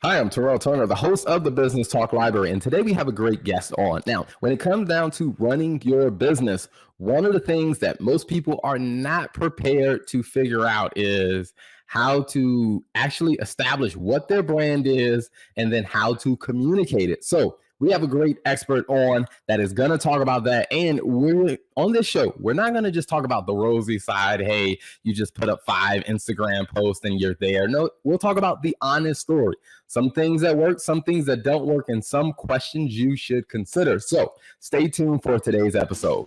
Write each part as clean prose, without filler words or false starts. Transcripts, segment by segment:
Hi, I'm Terrell Turner, the host of the Business Talk Library, and today we have a great guest on. Now, when it comes down to running your business, one of the things that most people are not prepared to figure out is how to actually establish what their brand is and then how to communicate it. So, we have a great expert on that is going to talk about that. And we're on this show, we're not going to just talk about the rosy side. Hey, you just put up 5 Instagram posts and you're there. No, we'll talk about the honest story. Some things that work, some things that don't work, and some questions you should consider. So stay tuned for today's episode.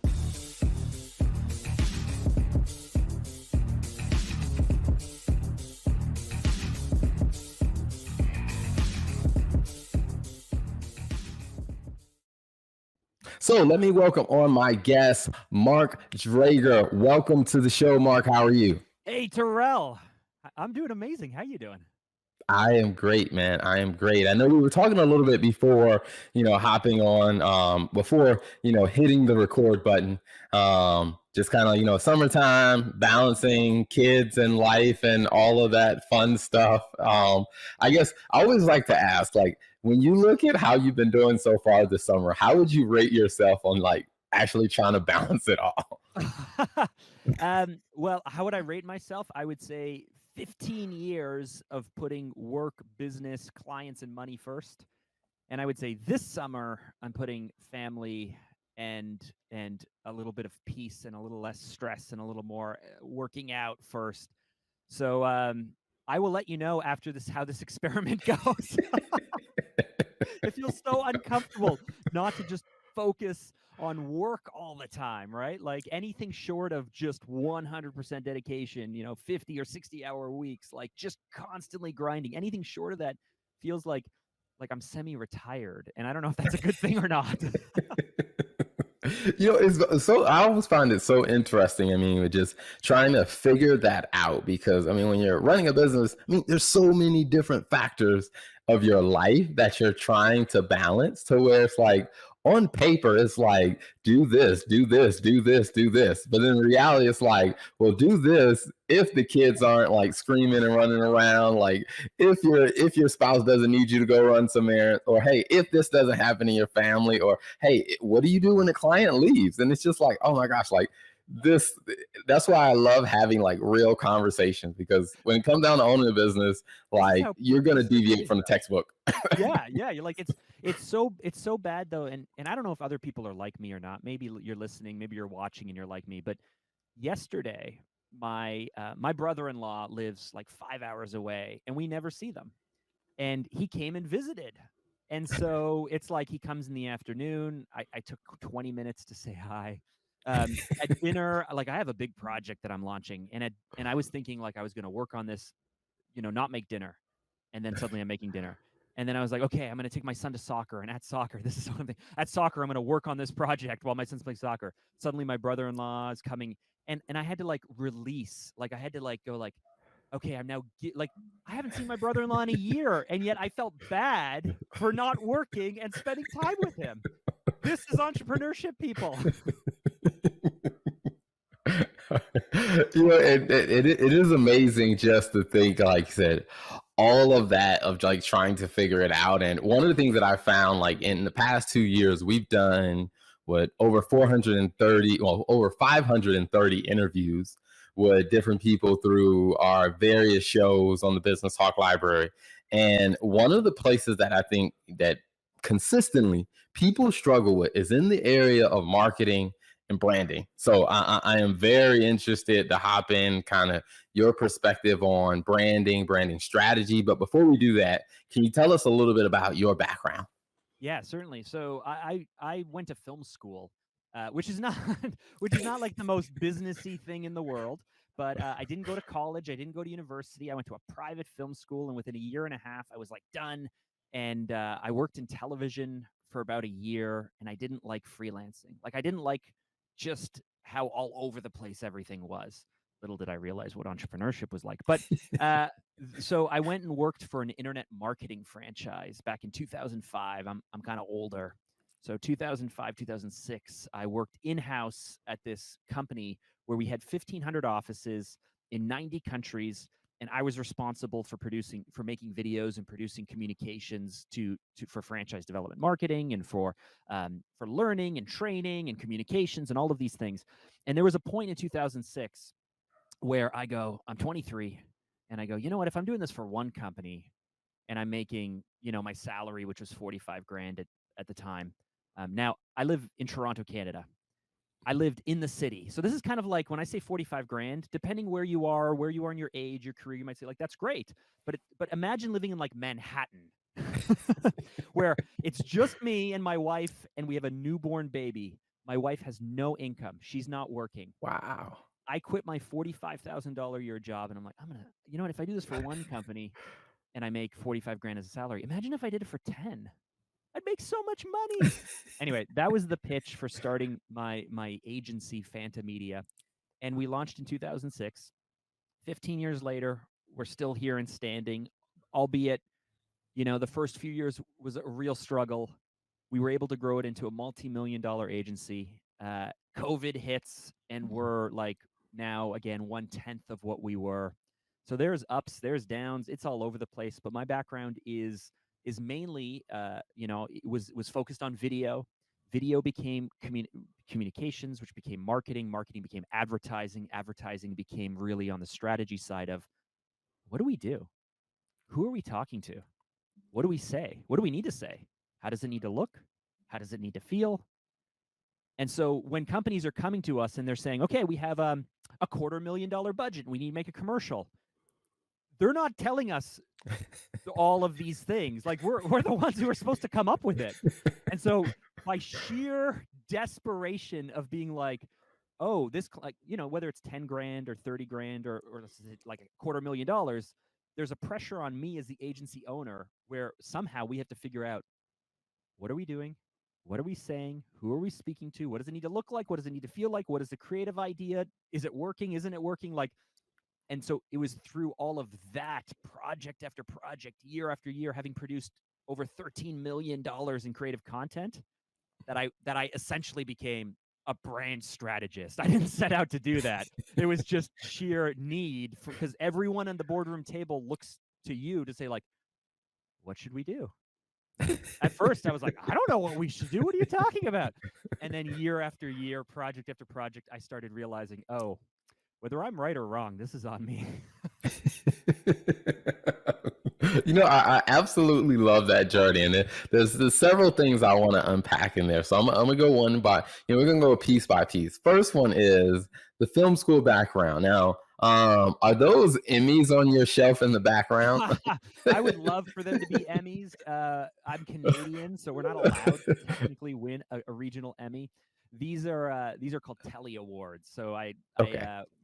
So let me welcome on my guest, Mark Drager. Welcome to the show, Mark. How are you? Hey, Terrell. I'm doing amazing. How you doing? I am great, man. I am great. I know we were talking a little bit before, hopping on, before, hitting the record button. Just kind of, summertime, balancing kids and life and all of that fun stuff. I guess I always like to ask, like, when you look at how you've been doing so far this summer, how would you rate yourself on like actually trying to balance it all? Well, how would I rate myself? I would say 15 years of putting work, business, clients, and money first. And I would say this summer I'm putting family and a little bit of peace and a little less stress and a little more working out first. So I will let you know after this how this experiment goes. It feels so uncomfortable not to just focus on work all the time, right? Like anything short of just 100% dedication, 50 or 60-hour weeks, like just constantly grinding. Anything short of that feels like I'm semi-retired, and I don't know if that's a good thing or not. It's so I always find it so interesting. I mean, with just trying to figure that out because I mean, when you're running a business, I mean, there's so many different factors of your life that you're trying to balance to where it's like on paper, it's like do this, do this, do this, do this. But in reality, it's like, well, do this if the kids aren't like screaming and running around, like if your spouse doesn't need you to go run some errands, or hey, if this doesn't happen in your family, or hey, what do you do when the client leaves? And it's just like, oh my gosh, like this that's why I love having like real conversations because when it comes down to owning a business, This is like how you're gonna business deviate is, from the though. textbook. Yeah. You're like it's so bad though, and I don't know if other people are like me or not. Maybe you're listening, maybe you're watching, and you're like me. But yesterday, my brother-in-law lives like 5 hours away, and we never see them. And he came and visited, and so it's like he comes in the afternoon. I took 20 minutes to say hi. At dinner, like I have a big project that I'm launching, and I was thinking like I was going to work on this, not make dinner, and then suddenly I'm making dinner. And then I was like, okay, I'm going to take my son to soccer. And at soccer, this is something. At soccer, I'm going to work on this project while my son's playing soccer. Suddenly, my brother-in-law is coming, and I had to like release, like I had to like go like, okay, I'm now like I haven't seen my brother-in-law in a year, and yet I felt bad for not working and spending time with him. This is entrepreneurship, people. It is amazing just to think, like I said, all of that of like trying to figure it out. And one of the things that I found, like in the past 2 years, we've done what over 430, well, over 530 interviews with different people through our various shows on the Business Talk Library. And one of the places that I think that consistently people struggle with is in the area of marketing and branding. So I am very interested to hop in kind of your perspective on branding strategy. But before we do that, can you tell us a little bit about your background? Yeah, certainly. So I went to film school, which is not which is not like the most businessy thing in the world. But I didn't go to college. I didn't go to university. I went to a private film school, and within a year and a half, I was like done. And I worked in television for about a year, and I didn't like freelancing. Like I didn't like just how all over the place everything was. Little did I realize what entrepreneurship was like. But uh, so I went and worked for an internet marketing franchise back in 2005. I'm kind of older. So 2005, 2006, I worked in-house at this company where we had 1,500 offices in 90 countries. and I was responsible for making videos and producing communications for franchise development marketing and for learning and training and communications and all of these things. And there was a point in 2006 where I'm 23, and I go, you know what? If I'm doing this for one company and I'm making, my salary, which was 45 grand at the time. Now I live in Toronto, Canada. I lived in the city. So this is kind of like when I say 45 grand, depending where you are in your age, your career, you might say like, that's great. But imagine living in like Manhattan where it's just me and my wife, and we have a newborn baby. My wife has no income. She's not working. Wow. I quit my $45,000 a year job, and I'm like, you know what? If I do this for one company and I make 45 grand as a salary, imagine if I did it for 10. I'd make so much money. Anyway, that was the pitch for starting my agency, Fanta Media, and we launched in 2006. 15 years later, we're still here and standing, albeit, the first few years was a real struggle. We were able to grow it into a multi-million-dollar agency. COVID hits, and we're like now again 1/10 of what we were. So there's ups, there's downs. It's all over the place. But my background is mainly, it was focused on video. Video became communications, which became marketing. Marketing became advertising. Advertising became really on the strategy side of what do we do? Who are we talking to? What do we say? What do we need to say? How does it need to look? How does it need to feel? And so when companies are coming to us and they're saying, okay, we have a $250,000 budget, we need to make a commercial, they're not telling us all of these things. Like we're the ones who are supposed to come up with it. And so by sheer desperation of being like, oh, this, like, whether it's 10 grand or 30 grand or like $250,000, there's a pressure on me as the agency owner where somehow we have to figure out, what are we doing? What are we saying? Who are we speaking to? What does it need to look like? What does it need to feel like? What is the creative idea? Is it working? Isn't it working? Like, and so it was through all of that, project after project, year after year, having produced over $13 million in creative content, that I essentially became a brand strategist. I didn't set out to do that. It was just sheer need, because everyone on the boardroom table looks to you to say, like, what should we do? At first, I was like, I don't know what we should do. What are you talking about? And then year after year, project after project, I started realizing, oh, whether I'm right or wrong, this is on me. I absolutely love that journey, and there's several things I want to unpack in there. So I'm gonna go one by, we're gonna go piece by piece. First one is the film school background. Now, are those Emmys on your shelf in the background? I would love for them to be Emmys. I'm Canadian, so we're not allowed to technically win a regional Emmy. These are called Telly Awards. So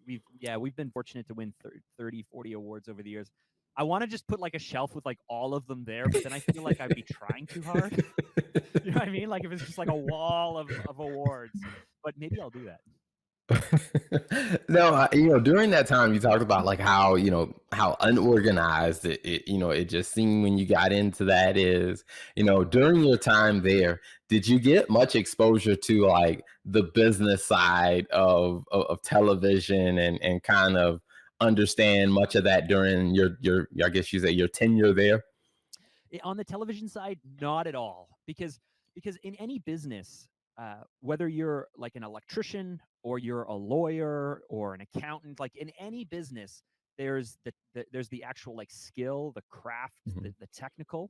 we've been fortunate to win 30, 40 awards over the years. I want to just put like a shelf with like all of them there, but then I feel like I'd be trying too hard. You know what I mean? Like if it's just like a wall of awards, but maybe I'll do that. No, during that time you talked about like how unorganized it just seemed when you got into that is, during your time there, did you get much exposure to like the business side of television and kind of understand much of that during your I guess you say your tenure there? On the television side, not at all, because in any business, whether you're like an electrician or you're a lawyer or an accountant, like in any business, there's the actual like skill, the craft, the technical,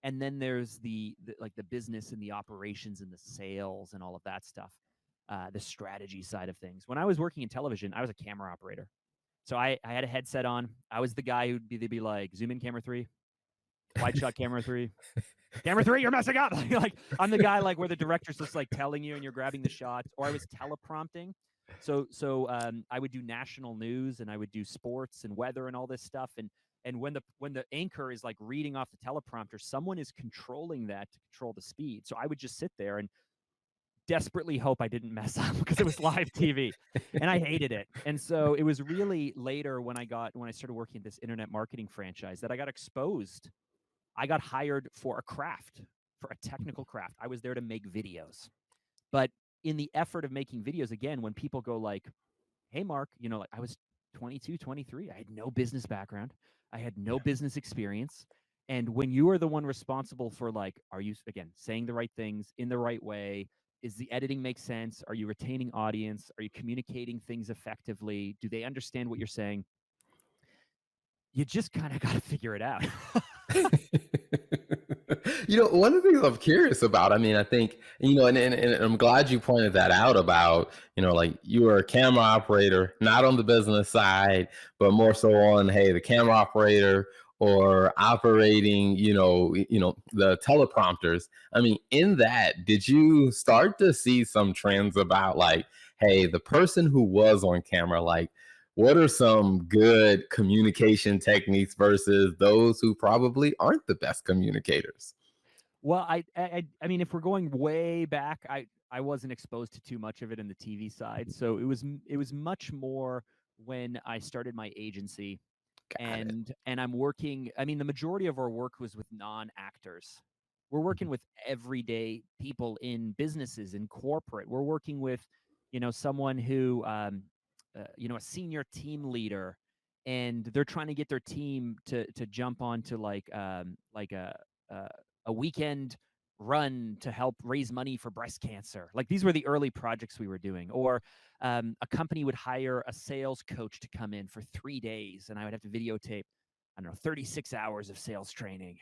and then there's the like the business and the operations and the sales and all of that stuff, the strategy side of things. When I was working in television, I was a camera operator, so I had a headset on. I was the guy they'd be like, zoom in camera 3, wide shot camera 3. Camera 3, you're messing up. Like I'm the guy like where the director's just like telling you and you're grabbing the shots. Or I was teleprompting. So I would do national news and I would do sports and weather and all this stuff. And when the anchor is like reading off the teleprompter, someone is controlling that to control the speed. So I would just sit there and desperately hope I didn't mess up because it was live TV and I hated it. And so it was really later when I started working at this internet marketing franchise that I got exposed. I got hired for a technical craft. I was there to make videos. But in the effort of making videos, again, when people go like, hey, Mark, like I was 22, 23. I had no business background. I had no business experience. And when you are the one responsible for, like, are you, again, saying the right things in the right way? Is the editing make sense? Are you retaining audience? Are you communicating things effectively? Do they understand what you're saying? You just kind of got to figure it out. One of the things I'm curious about, I mean, I think, and I'm glad you pointed that out about, like you were a camera operator, not on the business side, but more so on, hey, the camera operator or operating, the teleprompters. I mean, in that, did you start to see some trends about like, hey, the person who was on camera, like, what are some good communication techniques versus those who probably aren't the best communicators? Well, I mean, if we're going way back, I wasn't exposed to too much of it in the TV side, so it was much more when I started my agency, Got it. and I'm working. I mean, the majority of our work was with non-actors. We're working with everyday people in businesses, in corporate. We're working with, someone who, a senior team leader, and they're trying to get their team to jump onto like a a weekend run to help raise money for breast cancer. Like, these were the early projects we were doing. Or a company would hire a sales coach to come in for 3 days, and I would have to videotape, I don't know, 36 hours of sales training,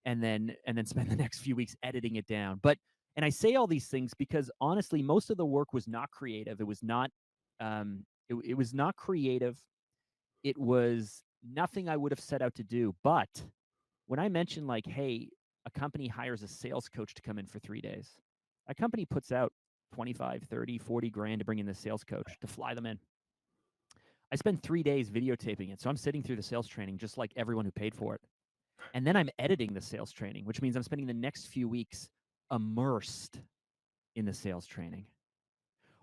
and then spend the next few weeks editing it down. But and I say all these things because honestly, most of the work was not creative. It was not it was not creative. It was nothing I would have set out to do. But when I mentioned, like, hey, a company hires a sales coach to come in for 3 days, a company puts out 25, 30, 40 grand to bring in the sales coach to fly them in. I spend 3 days videotaping it. So I'm sitting through the sales training just like everyone who paid for it. And then I'm editing the sales training, which means I'm spending the next few weeks immersed in the sales training.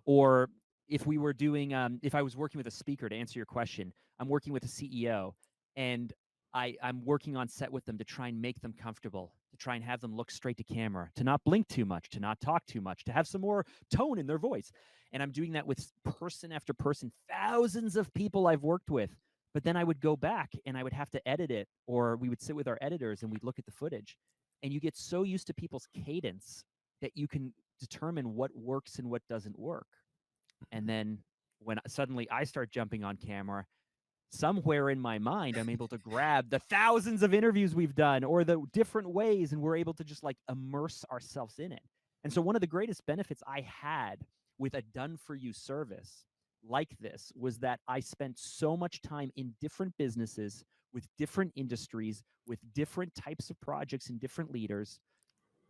Or if we were doing, if I was working with a speaker, to answer your question, I'm working with a CEO, and I'm working on set with them to try and make them comfortable, to try and have them look straight to camera, to not blink too much, to not talk too much, to have some more tone in their voice. And I'm doing that with person after person, thousands of people I've worked with. But then I would go back and I would have to edit it, or we would sit with our editors and we'd look at the footage. And you get so used to people's cadence that you can determine what works and what doesn't work. And then when suddenly I start jumping on camera, somewhere in my mind, I'm able to grab the thousands of interviews we've done or the different ways, and we're able to just like immerse ourselves in it. And so one of the greatest benefits I had with a done for you service like this was that I spent so much time in different businesses with different industries, with different types of projects and different leaders.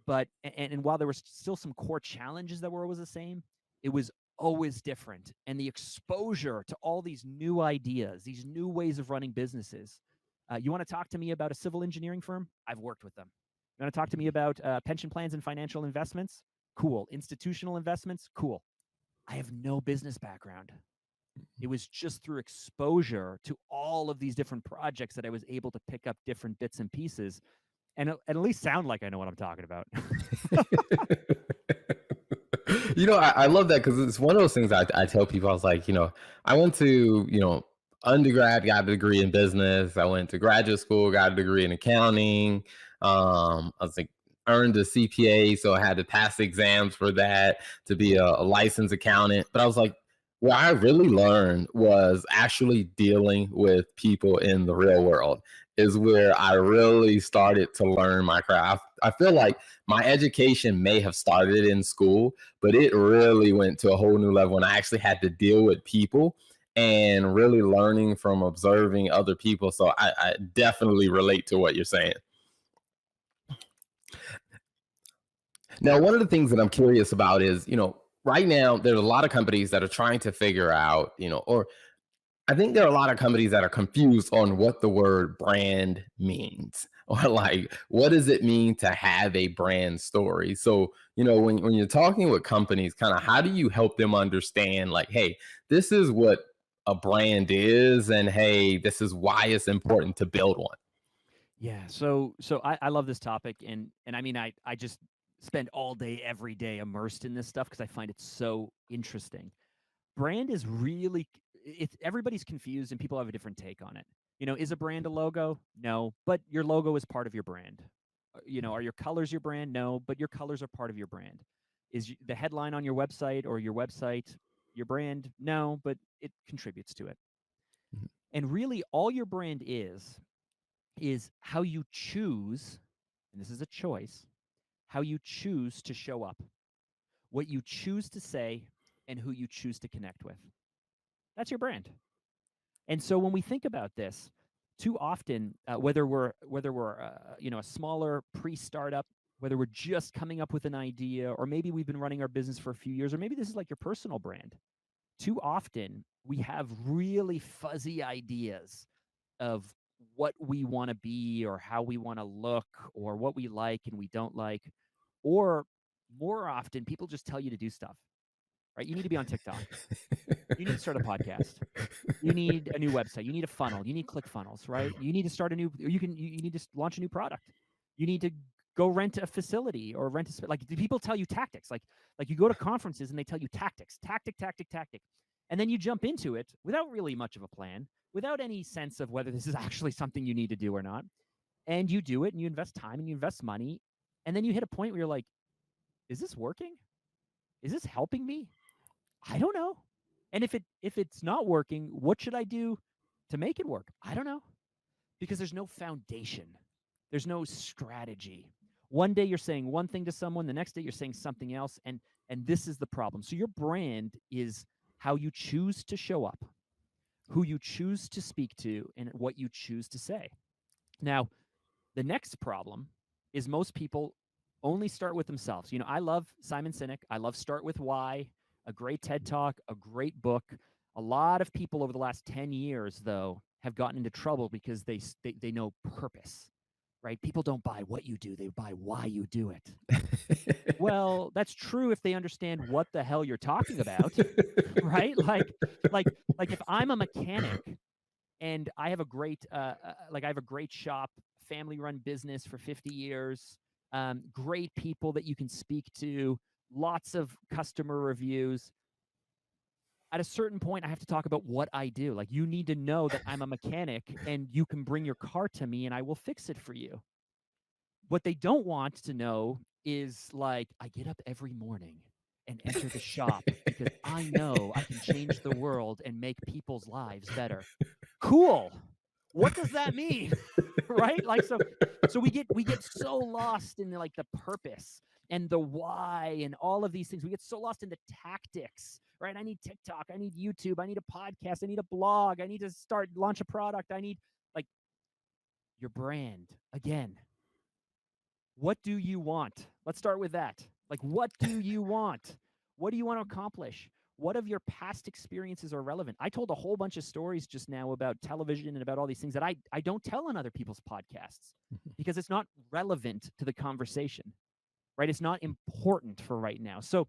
But and while there were still some core challenges that were always the same, it was always different. And the exposure to all these new ideas, these new ways of running businesses. You want to talk to me about a civil engineering firm? I've worked with them. You want to talk to me about pension plans and financial investments? Cool. Institutional investments? Cool. I have no business background. It was just through exposure to all of these different projects that I was able to pick up different bits and pieces and at least sound like I know what I'm talking about. I love that because it's one of those things I tell people. I was like, I went to, undergrad, got a degree in business. I went to graduate school, got a degree in accounting. I was like, earned a CPA, so I had to pass exams for that to be a licensed accountant. But I was like, what I really learned was actually dealing with people in the real world is where I really started to learn my craft. I feel like my education may have started in school, but it really went to a whole new level when I actually had to deal with people and really learning from observing other people. So I definitely relate to what you're saying. Now, one of the things that I'm curious about is, right now there's a lot of companies that are trying to figure out, or I think there are a lot of companies that are confused on what the word brand means or like what does it mean to have a brand story. So, when you're talking with companies, kind of how do you help them understand like, hey, this is what a brand is and hey, this is why it's important to build one. Yeah. So I love this topic, and I mean I just spend all day every day immersed in this stuff because I find it so interesting. brand is really, it's everybody's confused and people have a different take on it. Is a brand a logo? No, but your logo is part of your brand. Are your colors your brand? No, but your colors are part of your brand. Is the headline on your website or your website your brand? No, but it contributes to it. Mhm. And really all your brand is how you choose, and this is a choice, how you choose to show up, what you choose to say, and who you choose to connect with. That's your brand. And so when we think about this, too often, whether we're a smaller pre-startup, whether we're just coming up with an idea, or maybe we've been running our business for a few years, or maybe this is like your personal brand, too often we have really fuzzy ideas of what we want to be or how we want to look or what we like and we don't like. Or more often, people just tell you to do stuff, right? You need to be on TikTok. You need to start a podcast. You need a new website. You need a funnel. You need ClickFunnels, right? You need to start you need to launch a new product. You need to go rent a facility or rent a, like, do people tell you tactics? Like you go to conferences and they tell you tactics, tactic. And then you jump into it without really much of a plan, without any sense of whether this is actually something you need to do or not. And you do it and you invest time and you invest money. And then you hit a point where you're like, is this working? Is this helping me? I don't know. And if it's not working, what should I do to make it work? I don't know. Because there's no foundation. There's no strategy. One day you're saying one thing to someone, the next day you're saying something else, and this is the problem. So your brand is how you choose to show up, who you choose to speak to, and what you choose to say. Now, the next problem is most people only start with themselves. I love Simon Sinek. I love Start With Why, a great TED Talk, a great book. A lot of people over the last 10 years, though, have gotten into trouble because they know purpose, right? People don't buy what you do. They buy why you do it. Well, that's true if they understand what the hell you're talking about, right? Like if I'm a mechanic and I have a great shop, family-run business for 50 years, great people that you can speak to, lots of customer reviews. At a certain point, I have to talk about what I do. Like, you need to know that I'm a mechanic and you can bring your car to me and I will fix it for you. What they don't want to know is, like, I get up every morning and enter the shop because I know I can change the world and make people's lives better. Cool. What does that mean? Right? Like, so we get so lost in the purpose and the why and all of these things. We get so lost in the tactics, right? I need TikTok, I need YouTube, I need a podcast, I need a blog, I need to launch a product. I need, like, your brand. Again, what do you want? Let's start with that. Like, what do you want? What do you want to accomplish? What of your past experiences are relevant? I told a whole bunch of stories just now about television and about all these things that I don't tell on other people's podcasts because it's not relevant to the conversation, right? It's not important for right now. So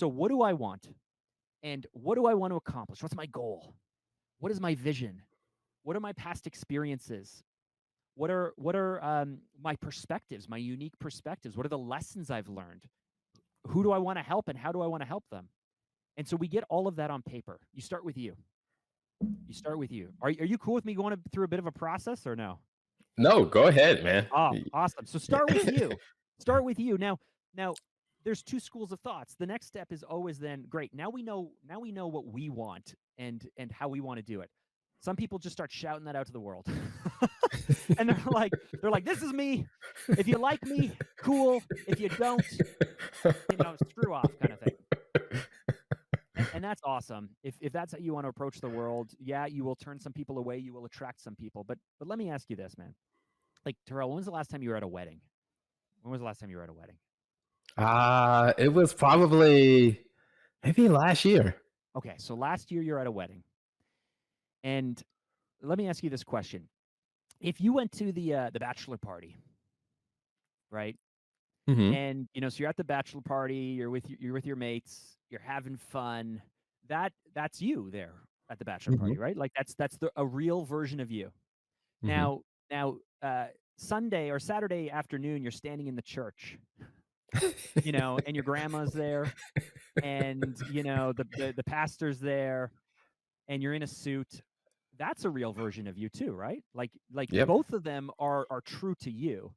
what do I want? And what do I want to accomplish? What's my goal? What is my vision? What are my past experiences? What are my perspectives, my unique perspectives? What are the lessons I've learned? Who do I want to help and how do I want to help them? And so we get all of that on paper. You start with you. You start with you. Are you cool with me going through a bit of a process or no? No, go ahead, man. Oh, awesome. So start with you. Start with you. Now there's two schools of thoughts. The next step is always then, great. Now we know what we want and how we want to do it. Some people just start shouting that out to the world. And they're like, this is me. If you like me, cool. If you don't, screw off, kind of thing. And that's awesome. If that's how you want to approach the world, yeah, you will turn some people away. You will attract some people. But let me ask you this, man. Like, Terrell, when was the last time you were at a wedding? When was the last time you were at a wedding? It was probably maybe last year. Okay, so last year you're at a wedding. And let me ask you this question. If you went to the bachelor party, right? Mm-hmm. And so you're at the bachelor party, you're with your mates, you're having fun. That's you there at the bachelor party, right? Like that's a real version of you. Mm-hmm. Now Sunday or Saturday afternoon, you're standing in the church, and your grandma's there, and the pastor's there, and you're in a suit. That's a real version of you too, right? Like Yep. both of them are true to you.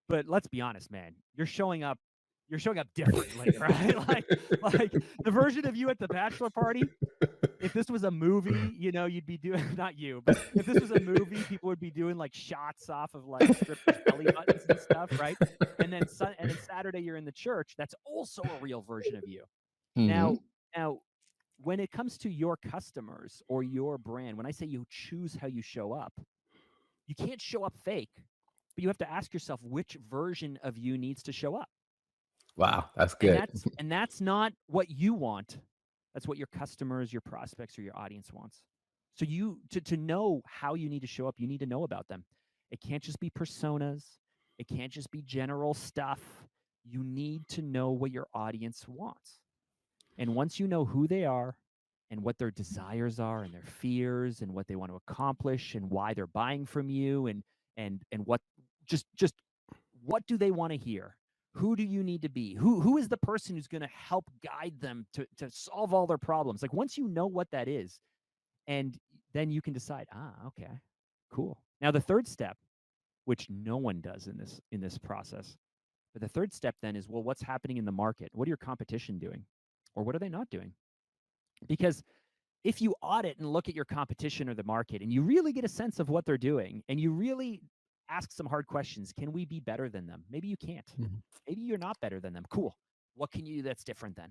But let's be honest, man, you're showing up differently, right? Like the version of you at the bachelor party, if this was a movie, you'd be doing not you, but if this was a movie, people would be doing like shots off of like strippers' belly buttons and stuff, right? And then Saturday you're in the church. That's also a real version of you. Hmm. Now, when it comes to your customers or your brand, when I say you choose how you show up, you can't show up fake, but you have to ask yourself which version of you needs to show up. Wow, that's And good. that's not what you want. That's what your customers, your prospects, or your audience wants. So to know how you need to show up, you need to know about them. It can't just be personas. It can't just be general stuff. You need to know what your audience wants. And once you know who they are and what their desires are and their fears and what they want to accomplish and why they're buying from you and what just what do they want to hear? Who do you need to be? Who is the person who's going to help guide them to solve all their problems? Like once you know what that is, and then you can decide, okay, cool. Now the third step, which no one does in this process, but the third step then is, well, what's happening in the market? What are your competition doing? Or what are they not doing? Because if you audit and look at your competition or the market and you really get a sense of what they're doing and you really ask some hard questions, can we be better than them? Maybe you can't. Mhm. Maybe you're not better than them. Cool. What can you do that's different then?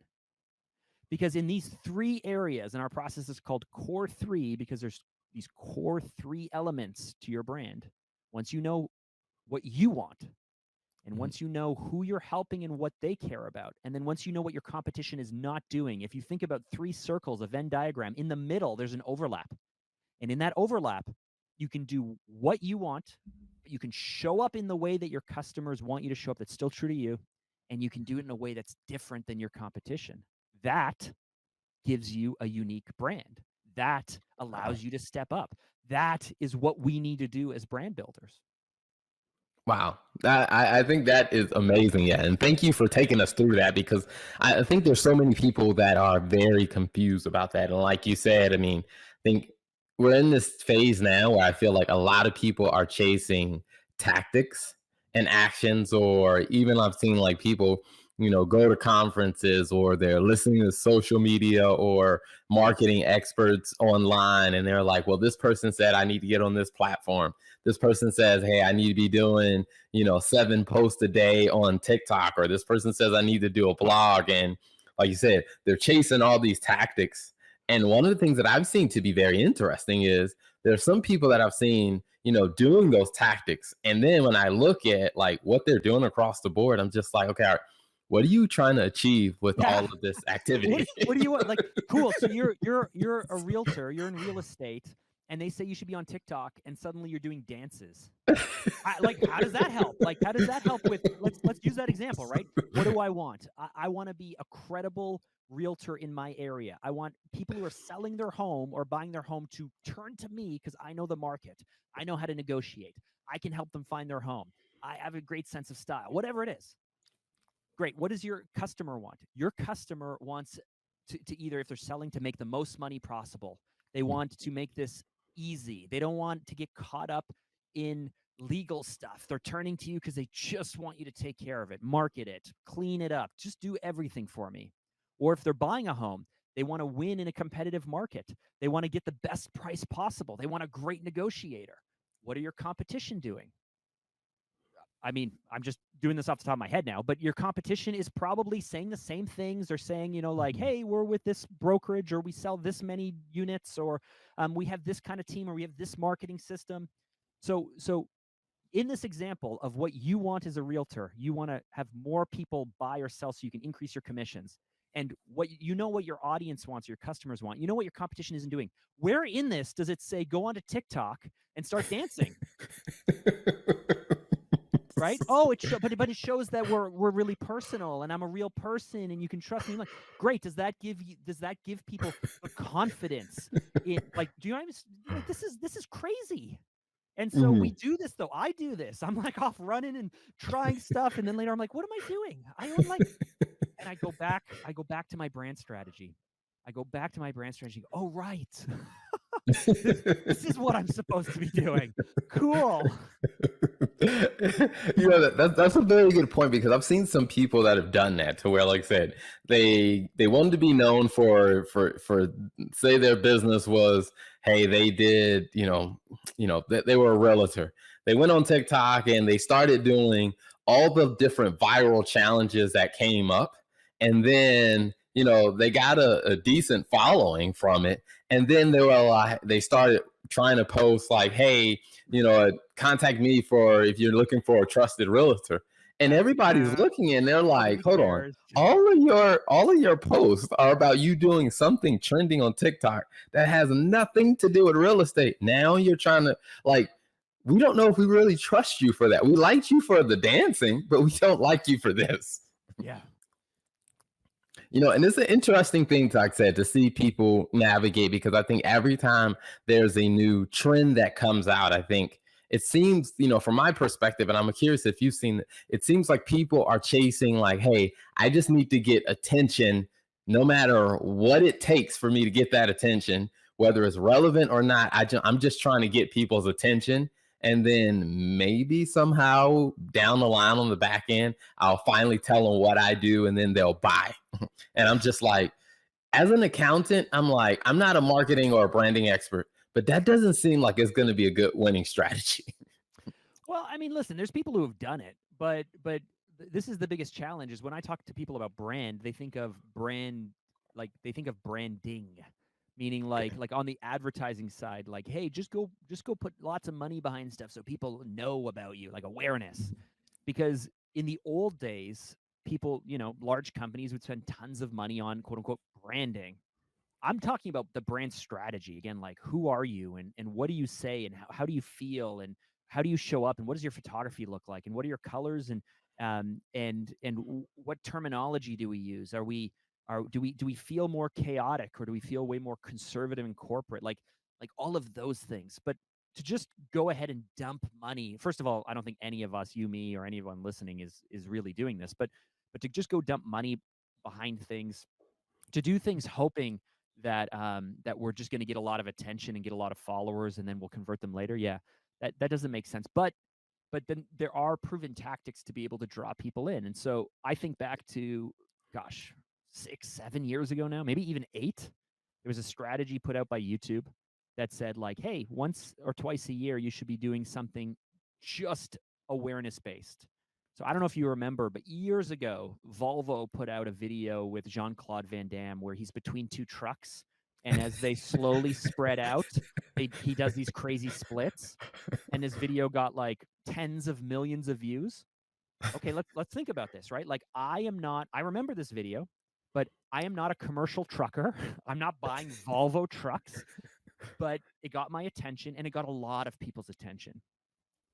Because in these three areas, and our process is called Core 3 because there's these core 3 elements to your brand. Once you know what you want, and Mhm. once you know who you're helping and what they care about, and then once you know what your competition is not doing, if you think about 3 circles, a Venn diagram, in the middle, there's an overlap. And in that overlap, you can do what you want, but you can show up in the way that your customers want you to show up that's still true to you, and you can do it in a way that's different than your competition. That gives you a unique brand. That Wow. allows you to step up. That is what we need to do as brand builders. Wow. I think that is amazing. Yeah. And thank you for taking us through that because I think there's so many people that are very confused about that. And like you said, I mean, I think we're in this phase now where I feel like a lot of people are chasing tactics and actions, or even I've seen like people, go to conferences or they're listening to social media or marketing experts online. And they're like, well, this person said I need to get on this platform. This person says, hey, I need to be doing, 7 posts a day on TikTok, or this person says I need to do a blog. And like you said, they're chasing all these tactics. And one of the things that I've seen to be very interesting is there's some people that I've seen, doing those tactics. And then when I look at like what they're doing across the board, I'm just like, okay, all right, what are you trying to achieve with all Yeah. of this What activity? what do you want? Like, cool. So you're a realtor, you're in real estate, and they say you should be on TikTok, and suddenly you're doing dances. Like, how does that help? Like, how does that help with let's use that example, right? What do I want? I want to be a credible realtor in my area. I want people who are selling their home or buying their home to turn to me because I know the market. I know how to negotiate. I can help them find their home. I have a great sense of style. Whatever it is. Great. What does your customer want? Your customer wants to either, if they're selling, to make the most money possible. They want to make this easy. They don't want to get caught up in legal stuff. They're turning to you because they just want you to take care of it, market it, clean it up, just do everything for me. Or if they're buying a home, they want to win in a competitive market. They want to get the best price possible. They want a great negotiator. What are your competition doing? I mean, I'm just doing this off the top of my head now, but your competition is probably saying the same things. They're saying, like, Mhm. hey, we're with this brokerage, or we sell this many units, or we have this kind of team, or we have this marketing system. So in this example of what you want as a realtor, you want to have more people buy or sell so you can increase your commissions. And what your audience wants, your customers want. You know what your competition isn't doing. Where in this does it say go onto TikTok and start dancing? Right? Oh, but it shows that we're really personal, and I'm a real person, and you can trust me. Like, great. Does that give people the confidence? Do you know what I mean? Like, this is crazy. And so we Mhm. do this though. I do this. I'm like off running and trying stuff. And then later I'm like, what am I doing? I own like, and I go back to my brand strategy. I go back to my brand strategy. Oh, right. This is what I'm supposed to be doing. Cool. That's a very good point, because I've seen some people that have done that, to where, like I said, they wanted to be known for say their business was, hey, they did, they were a realtor. They went on TikTok and they started doing all the different viral challenges that came up, and then they got a decent following from it, and then they started trying to post like, hey, contact me for if you're looking for a trusted realtor. And everybody's looking and they're like, Nobody hold on. cares. All of your posts are about you doing something trending on TikTok that has nothing to do with real estate. Now you're trying to, like, we don't know if we really trust you for that. We liked you for the dancing, but we don't like you for this. Yeah. And it's an interesting thing, like I said, to see people navigate, because I think every time there's a new trend that comes out, I think it seems, from my perspective, and I'm curious if you've seen it seems like people are chasing, like, hey, I just need to get attention no matter what it takes for me to get that attention, whether it's relevant or not. I'm just trying to get people's attention. And then maybe somehow down the line on the back end, I'll finally tell them what I do, and then they'll buy. And I'm just like, as an accountant, I'm like, I'm not a marketing or a branding expert, but that doesn't seem like it's going to be a good winning strategy. Well, I mean, listen, there's people who have done it, but this is the biggest challenge is when I talk to people about brand, they think of brand like they think of branding, meaning like on the advertising side, like, hey, just go put lots of money behind stuff so people know about you, like awareness. Because in the old days, people, large companies would spend tons of money on quote unquote branding. I'm talking about the brand strategy again, like who are you and what do you say and how do you feel and how do you show up and what does your photography look like and what are your colors and what terminology do we use? Do we feel more chaotic or do we feel way more conservative and corporate? Like all of those things. But to just go ahead and dump money, first of all, I don't think any of us, you, me, or anyone listening is really doing this, but to just go dump money behind things, to do things hoping that that we're just going to get a lot of attention and get a lot of followers and then we'll convert them later. Yeah, that doesn't make sense. But then there are proven tactics to be able to draw people in. And so I think back to, gosh, 6-7 years ago now, maybe even 8. There was a strategy put out by YouTube that said like, hey, once or twice a year, you should be doing something just awareness based. So I don't know if you remember, but years ago, Volvo put out a video with Jean-Claude Van Damme where he's between 2 trucks. And as they slowly spread out, he does these crazy splits. And this video got like tens of millions of views. Okay, let's think about this, right? Like I remember this video, but I am not a commercial trucker. I'm not buying Volvo trucks, but it got my attention and it got a lot of people's attention.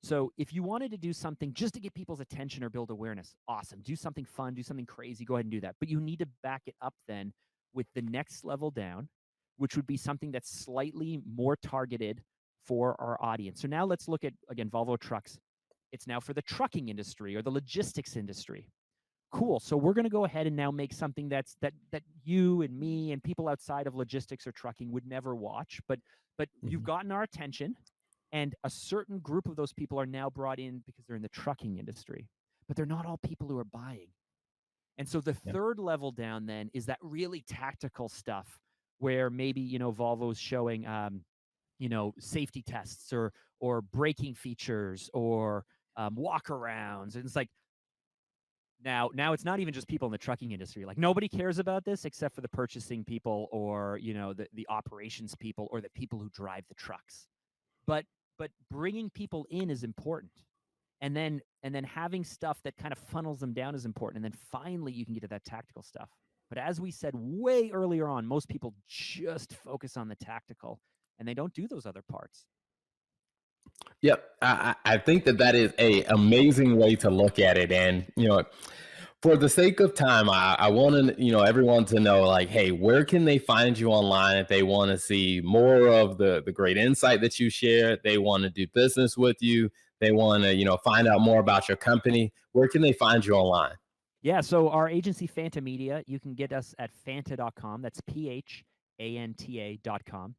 So if you wanted to do something just to get people's attention or build awareness, awesome. Do something fun, do something crazy, go ahead and do that. But you need to back it up then with the next level down, which would be something that's slightly more targeted for our audience. So now let's look at, again, Volvo Trucks. It's now for the trucking industry or the logistics industry. Cool. So we're going to go ahead and now make something that you and me and people outside of logistics or trucking would never watch, but you've gotten our attention. And a certain group of those people are now brought in because they're in the trucking industry, but they're not all people who are buying. And so the third level down then is that really tactical stuff where maybe, Volvo's showing, safety tests or braking features or walk-arounds. And it's like, now it's not even just people in the trucking industry. Like nobody cares about this except for the purchasing people or, the operations people or the people who drive the trucks. But bringing people in is important. And then having stuff that kind of funnels them down is important. And then finally you can get to that tactical stuff. But as we said way earlier on, most people just focus on the tactical and they don't do those other parts. Yep. I think that is a amazing way to look at it. And, For the sake of time, I want to, everyone to know, like, hey, where can they find you online if they want to see more of the great insight that you share? They want to do business with you. They want to, find out more about your company. Where can they find you online? Yeah, so our agency, Phanta Media, you can get us at phanta.com. That's phanta.com.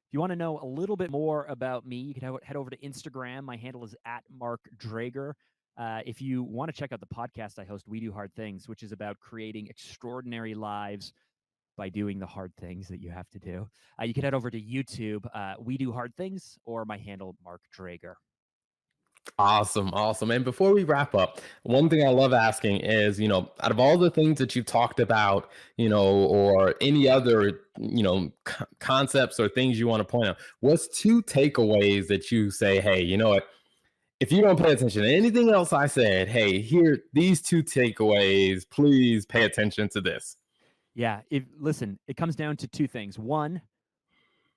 If you want to know a little bit more about me, you can head over to Instagram. My handle is @MarkDrager. If you want to check out the podcast I host, We Do Hard Things, which is about creating extraordinary lives by doing the hard things that you have to do, you can head over to YouTube, We Do Hard Things, or my handle, Mark Drager. Awesome. Awesome. And before we wrap up, one thing I love asking is, out of all the things that you've talked about, or any other, concepts or things you want to point out, what's 2 takeaways that you say, hey, you know what? If you don't pay attention to anything else I said, hey, here, these 2 takeaways, please pay attention to this. Yeah. Listen, it comes down to 2 things. One,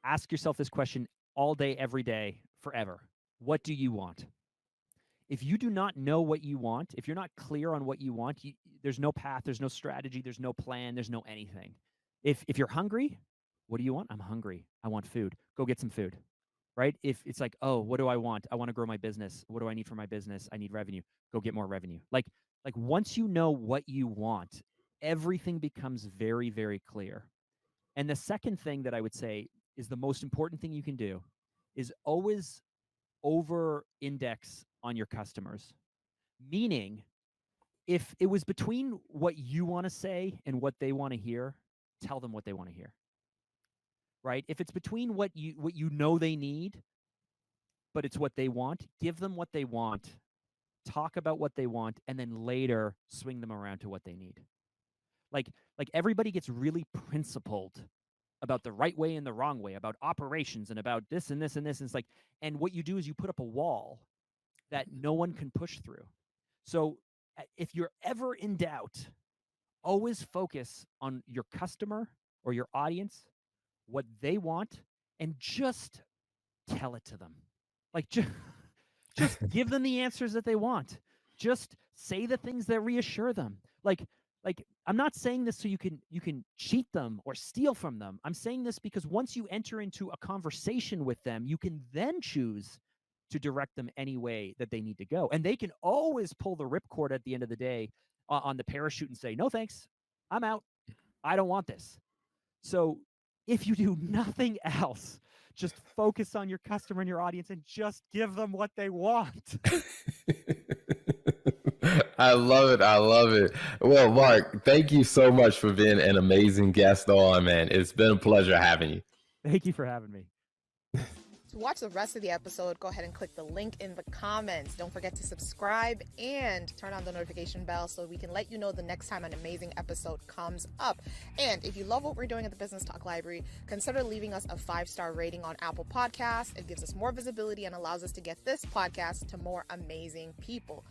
ask yourself this question all day, every day, forever. What do you want? If you do not know what you want, if you're not clear on what you want, there's no path, there's no strategy, there's no plan, there's no anything. If you're hungry, what do you want? I'm hungry. I want food. Go get some food. Right? If it's like, oh, what do I want? I want to grow my business. What do I need for my business? I need revenue. Go get more revenue. Like once you know what you want, everything becomes very, very clear. And the second thing that I would say is the most important thing you can do is always over index on your customers. Meaning, if it was between what you want to say and what they want to hear, tell them what they want to hear. Right? If it's between what you know they need, but it's what they want, give them what they want, talk about what they want, and then later swing them around to what they need. Like everybody gets really principled about the right way and the wrong way, about operations and about this and this and this. And it's like, and what you do is you put up a wall that no one can push through. So if you're ever in doubt, always focus on your customer or your audience, what they want, and just tell it to them. Like just give them the answers that they want. Just say the things that reassure them. Like I'm not saying this so you can cheat them or steal from them. I'm saying this because once you enter into a conversation with them, you can then choose to direct them any way that they need to go. And they can always pull the ripcord at the end of the day on the parachute and say, no, thanks. I'm out. I don't want this. So if you do nothing else, just focus on your customer and your audience and just give them what they want. I love it. I love it. Well, Mark, thank you so much for being an amazing guest on, man. It's been a pleasure having you. Thank you for having me. To watch the rest of the episode, go ahead and click the link in the comments. Don't forget to subscribe and turn on the notification bell so we can let you know the next time an amazing episode comes up. And if you love what we're doing at the Business Talk Library, consider leaving us a 5-star rating on Apple Podcasts. It gives us more visibility and allows us to get this podcast to more amazing people.